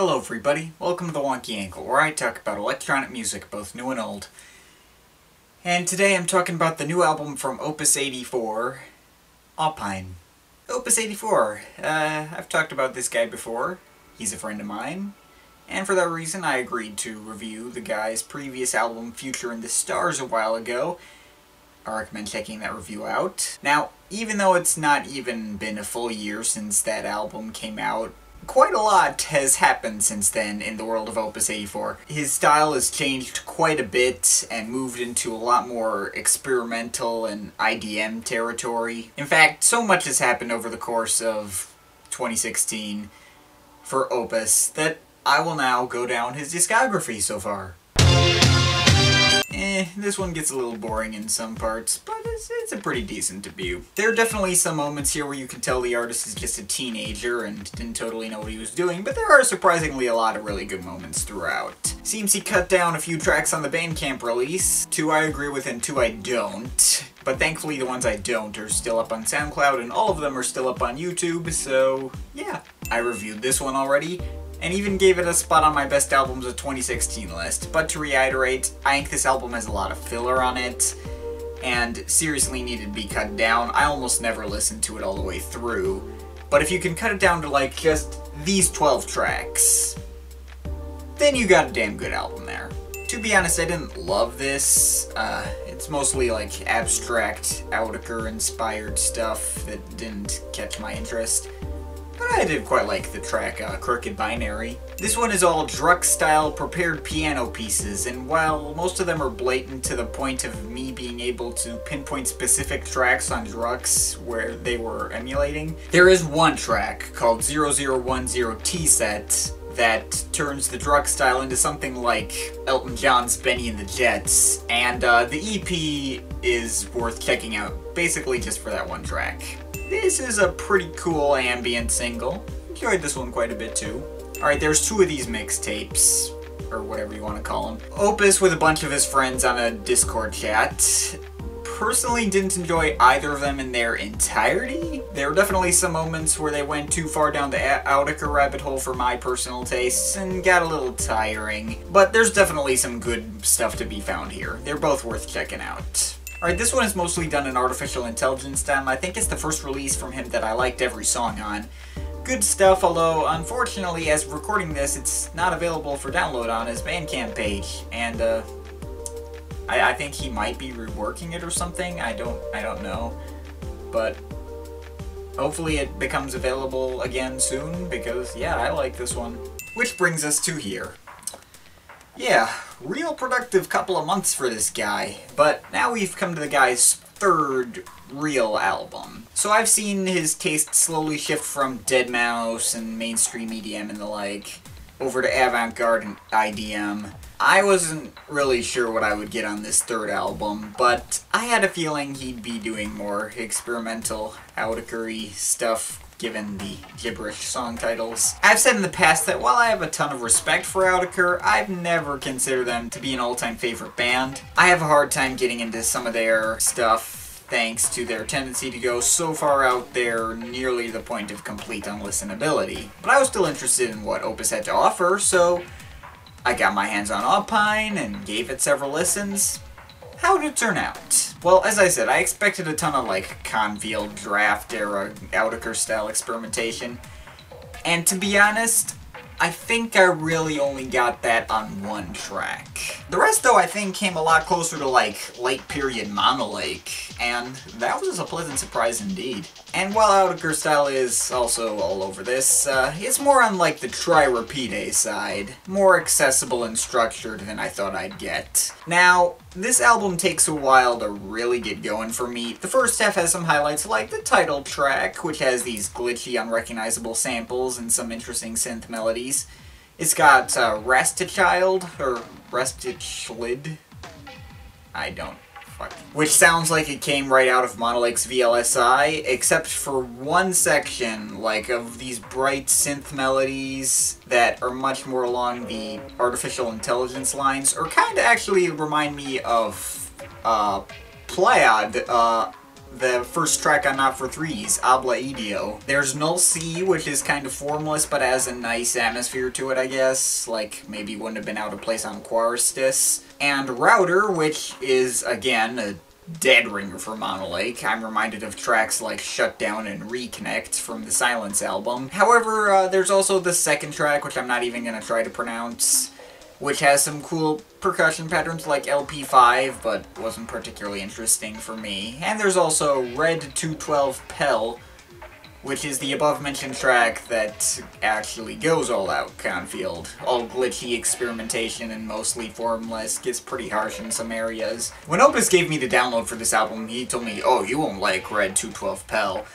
Hello everybody, welcome to the Wonky Angle, where I talk about electronic music, both new and old. And today I'm talking about the new album from Opus 84, Aupine. Opus 84, I've talked about this guy before, he's a friend of mine, and for that reason I agreed to review the guy's previous album, Future in the Stars, a while ago. I recommend checking that review out. Now, even though it's not even been a full year since that album came out, quite a lot has happened since then in the world of Opus 84. His style has changed quite a bit and moved into a lot more experimental and IDM territory. In fact, so much has happened over the course of 2016 for Opus that I will now go down his discography so far. This one gets a little boring in some parts, but it's a pretty decent debut. There are definitely some moments here where you can tell the artist is just a teenager and didn't totally know what he was doing, but there are surprisingly a lot of really good moments throughout. Seems he cut down a few tracks on the Bandcamp release. 2 I agree with and 2 I don't. But thankfully the ones I don't are still up on SoundCloud and all of them are still up on YouTube, so yeah. I reviewed this one already, and even gave it a spot on my best albums of 2016 list. But to reiterate, I think this album has a lot of filler on it, and seriously needed to be cut down. I almost never listened to it all the way through, but if you can cut it down to like just these 12 tracks, then you got a damn good album there. To be honest, I didn't love this. It's mostly like abstract Autechre-inspired stuff that didn't catch my interest. But I did quite like the track, Crooked Binary. This one is all Druk-style prepared piano pieces, and while most of them are blatant to the point of me being able to pinpoint specific tracks on Druks where they were emulating, there is one track called 0010 T-Set that turns the Druk style into something like Elton John's Benny and the Jets, and the EP is worth checking out, basically just for that one track. This is a pretty cool ambient single. Enjoyed this one quite a bit too. Alright, there's 2 of these mixtapes, or whatever you want to call them. Opus with a bunch of his friends on a Discord chat. Personally didn't enjoy either of them in their entirety. There were definitely some moments where they went too far down the Autechre rabbit hole for my personal tastes and got a little tiring. But there's definitely some good stuff to be found here. They're both worth checking out. Alright, this one is mostly done in artificial intelligence style. I think it's the first release from him that I liked every song on. Good stuff, although unfortunately as of recording this, it's not available for download on his Bandcamp page. And I think he might be reworking it or something. I don't know. But hopefully it becomes available again soon, because yeah, I like this one. Which brings us to here. Yeah, real productive couple of months for this guy, but now we've come to the guy's 3rd real album. So I've seen his taste slowly shift from deadmau5 and mainstream EDM and the like, over to avant-garde and IDM. I wasn't really sure what I would get on this 3rd album, but I had a feeling he'd be doing more experimental Autechre-y stuff, given the gibberish song titles. I've said in the past that while I have a ton of respect for Autechre, I've never considered them to be an all-time favorite band. I have a hard time getting into some of their stuff, thanks to their tendency to go so far out there, nearly to the point of complete unlistenability. But I was still interested in what Opus had to offer, so I got my hands on Aupine and gave it several listens. How did it turn out? Well, as I said, I expected a ton of like Confield draft era Autechre style experimentation, and to be honest, I think I really only got that on one track. The rest, though, I think came a lot closer to like late period Monolake, and that was a pleasant surprise indeed. And while Autechre style is also all over this, it's more on like the try-repeat side, more accessible and structured than I thought I'd get. Now, this album takes a while to really get going for me. The first half has some highlights like the title track, which has these glitchy, unrecognizable samples and some interesting synth melodies. It's got Rastichild, or Rastichild, I don't fucking... which sounds like it came right out of Monolake's VLSI, except for one section, like, of these bright synth melodies that are much more along the artificial intelligence lines, or kinda actually remind me of, Playad, the first track on Not for Threes, Habla Idio. There's Null C, which is kind of formless, but has a nice atmosphere to it, I guess. Like, maybe wouldn't have been out of place on Quaristis. And Router, which is, again, a dead ringer for Monolake. I'm reminded of tracks like Shutdown and Reconnect from the Silence album. However, there's also the second track, which I'm not even going to try to pronounce, which has some cool percussion patterns like LP5, but wasn't particularly interesting for me. And there's also Red 212 Pel, which is the above-mentioned track that actually goes all out Confield. All glitchy experimentation and mostly formless, gets pretty harsh in some areas. When Opus gave me the download for this album, he told me, oh, you won't like Red 212 Pel.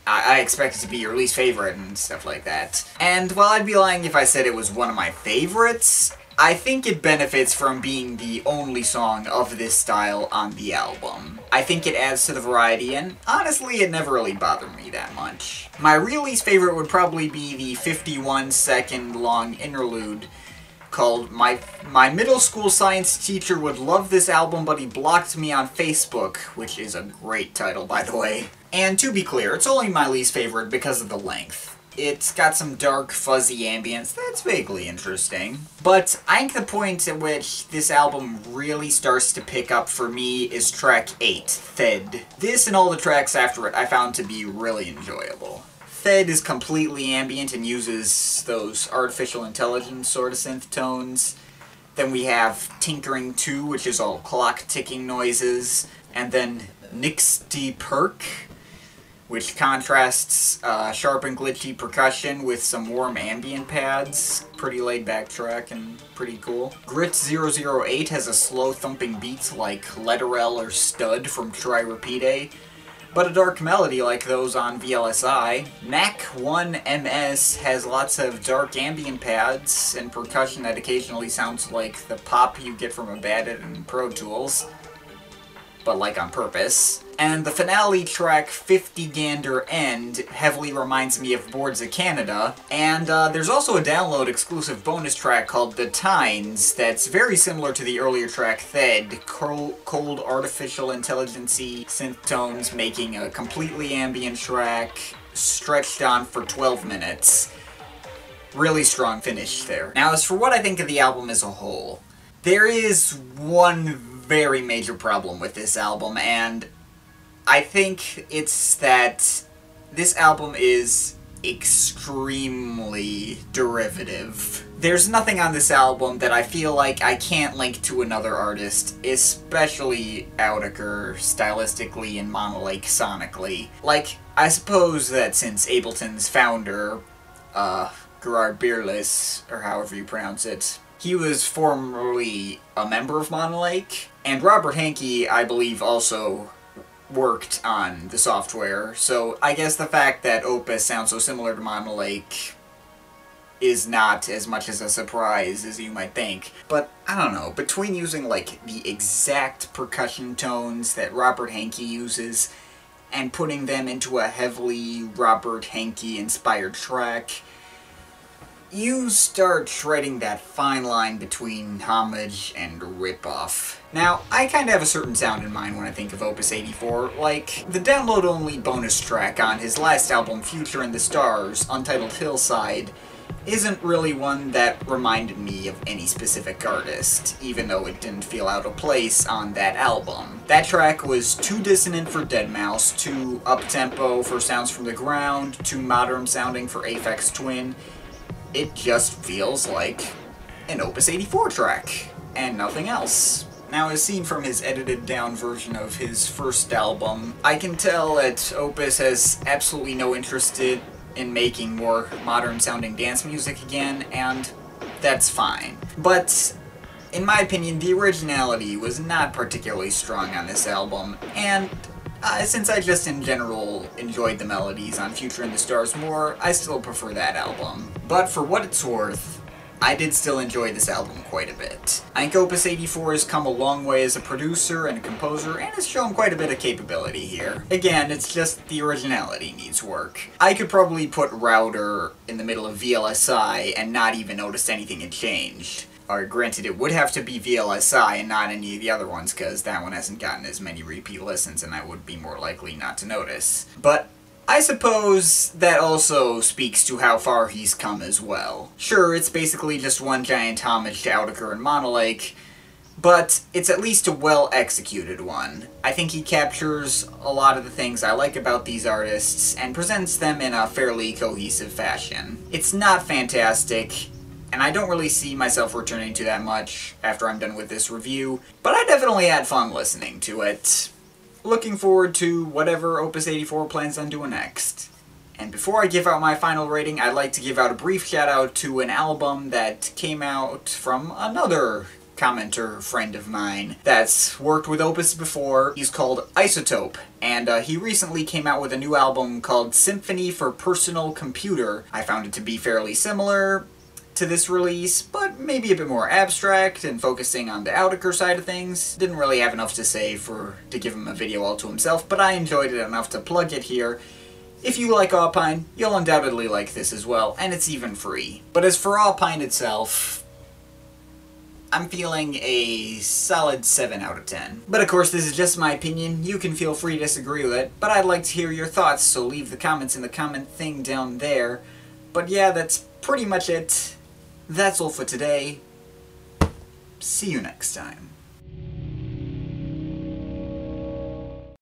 I expect it to be your least favorite and stuff like that. And while I'd be lying if I said it was one of my favorites, I think it benefits from being the only song of this style on the album. I think it adds to the variety, and honestly, it never really bothered me that much. My real least favorite would probably be the 51-second long interlude called My Middle School Science Teacher Would Love This Album, but he blocked me on Facebook, which is a great title, by the way. And to be clear, it's only my least favorite because of the length. It's got some dark, fuzzy ambience that's vaguely interesting. But I think the point at which this album really starts to pick up for me is track 8, Thed. This and all the tracks after it I found to be really enjoyable. Thed is completely ambient and uses those artificial intelligence sort of synth tones. Then we have Tinkering 2, which is all clock ticking noises. And then Nxte Perc, which contrasts sharp and glitchy percussion with some warm ambient pads. Pretty laid-back track and pretty cool. Grit 008 has a slow thumping beat like Letterel or Stud from Try Repeat, but a dark melody like those on VLSI. Mac1MS has lots of dark ambient pads and percussion that occasionally sounds like the pop you get from a Bandit in Pro Tools, but like on purpose. And the finale track, 50 Gander End, heavily reminds me of Boards of Canada. And there's also a download exclusive bonus track called The Tines that's very similar to the earlier track Thed. Cold artificial intelligence-y synth tones making a completely ambient track stretched on for 12 minutes. Really strong finish there. Now as for what I think of the album as a whole, there is one very major problem with this album, and I think it's that this album is extremely derivative. There's nothing on this album that I feel like I can't link to another artist, especially Autechre stylistically and Monolake sonically. Like, I suppose that since Ableton's founder, Gerard Bierlis, or however you pronounce it, he was formerly a member of Monolake, and Robert Hankey, I believe, also worked on the software, so I guess the fact that Opus sounds so similar to Monolake is not as much as a surprise as you might think. But, I don't know, between using, like, the exact percussion tones that Robert Hankey uses and putting them into a heavily Robert Hankey-inspired track, you start treading that fine line between homage and ripoff. Now, I kinda have a certain sound in mind when I think of Opus 84, like the download-only bonus track on his last album, Future in the Stars, Untitled Hillside, isn't really one that reminded me of any specific artist, even though it didn't feel out of place on that album. That track was too dissonant for Deadmau5, too up-tempo for Sounds from the Ground, too modern-sounding for Aphex Twin. It just feels like an Opus 84 track, and nothing else. Now, as seen from his edited-down version of his first album, I can tell that Opus has absolutely no interest in making more modern-sounding dance music again, and that's fine. But, in my opinion, the originality was not particularly strong on this album, and since I just in general enjoyed the melodies on Future in the Stars more, I still prefer that album. But for what it's worth, I did still enjoy this album quite a bit. I think Opus 84 has come a long way as a producer and a composer, and has shown quite a bit of capability here. Again, it's just the originality needs work. I could probably put Router in the middle of VLSI and not even notice anything had changed. Or granted, it would have to be VLSI and not any of the other ones, because that one hasn't gotten as many repeat listens and I would be more likely not to notice. But I suppose that also speaks to how far he's come as well. Sure, it's basically just one giant homage to Autechre and Monolake, but it's at least a well-executed one. I think he captures a lot of the things I like about these artists and presents them in a fairly cohesive fashion. It's not fantastic, and I don't really see myself returning to that much after I'm done with this review, but I definitely had fun listening to it. Looking forward to whatever Opus 84 plans on doing next. And before I give out my final rating, I'd like to give out a brief shout out to an album that came out from another commenter friend of mine that's worked with Opus before. He's called Isotope, and he recently came out with a new album called Symphony for Personal Computer. I found it to be fairly similar to this release, but maybe a bit more abstract and focusing on the Autechre side of things. Didn't really have enough to say to give him a video all to himself, but I enjoyed it enough to plug it here. If you like Aupine, you'll undoubtedly like this as well, and it's even free. But as for Aupine itself, I'm feeling a solid 7 out of 10. But of course, this is just my opinion. You can feel free to disagree with it, but I'd like to hear your thoughts, so leave the comments in the comment thing down there. But yeah, that's pretty much it. That's all for today. See you next time.